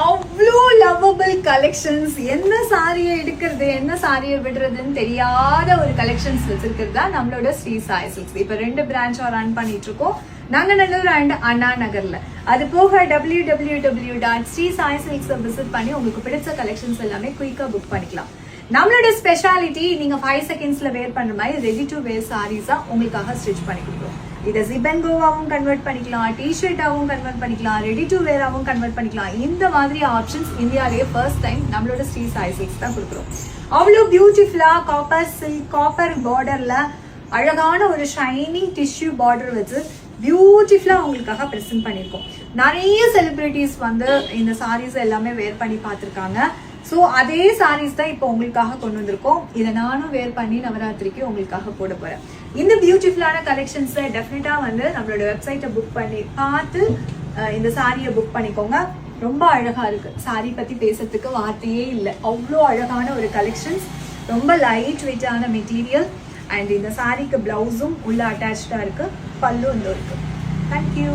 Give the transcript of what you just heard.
அவ்வளோ lovable collections. என்ன சாரியை எடுக்கிறது என்ன சாரியை விடுறதுன்னு தெரியாத ஒரு கலெக்ஷன்ஸ் வச்சிருக்கிறது தான் நம்மளோட ஸ்ரீ சாய் சில்க்ஸ். இப்ப 2 பிரான்ச்சா ரன் பண்ணிட்டு இருக்கோம், நாங்கநல்லூர் அண்ட் அண்ணா நகர்ல. அது போக www.sreesaisilks விசிட் பண்ணி உங்களுக்கு பிடிச்ச கலெக்ஷன்ஸ் எல்லாமே குயிக்கா புக் பண்ணிக்கலாம். நம்மளோட ஸ்பெஷாலிட்டி நீங்க 5 செகண்ட்ஸ்ல வேர் பண்ற மாதிரி ரெடி டு வேர் சாரீஸா உங்களுக்காக ஸ்டிச் பண்ணி கொடுக்குறோம். இதை ஜிப் அண்ட் கோவாவும் கன்வெர்ட் பண்ணிக்கலாம், டிஷர்ட்டாவும் கன்வெர்ட் பண்ணிக்கலாம், ரெடி டு வேராவும் கன்வெர்ட் பண்ணிக்கலாம். இந்த மாதிரி ஆப்ஷன்ஸ் இந்தியாவிலேயே ஃபர்ஸ்ட் டைம் நம்மளோட ஸ்ரீ சாய் சில்க்ஸ் தான் கொடுக்குறோம். அவ்வளோ பியூட்டிஃபுல்லா காப்பர் சில்க் காப்பர் பார்டர்ல அழகான ஒரு ஷைனிங் டிஷ்யூ பார்டர் வச்சு பியூட்டிஃபுல்லா உங்களுக்காக ப்ரெசென்ட் பண்ணியிருக்கோம். நிறைய செலிபிரிட்டிஸ் வந்து இந்த சாரீஸ் எல்லாமே வேர் பண்ணி பார்த்துருக்காங்க. ஸோ அதே சாரீஸ் தான் இப்போ உங்களுக்காக கொண்டு வந்திருக்கோம். இதை நானும் வேர் பண்ணி நவராத்திரிக்கு உங்களுக்காக போட போறேன். இந்த பியூட்டிஃபுல்லான கலெக்ஷன்ஸை டெஃபினட்டா வந்து நம்மளோட வெப்சைட்டை புக் பண்ணி பார்த்து இந்த சாரியை புக் பண்ணிக்கோங்க. ரொம்ப அழகா இருக்கு. சாரி பத்தி பேசுறதுக்கு வார்த்தையே இல்லை. அவ்வளோ அழகான ஒரு கலெக்ஷன்ஸ், ரொம்ப லைட் வெயிட்டான மெட்டீரியல். அண்ட் இந்த சாரிக்கு பிளவுஸும் உள்ள அட்டாச்சா இருக்கு, பல்லு இருக்கு. தேங்க்யூ.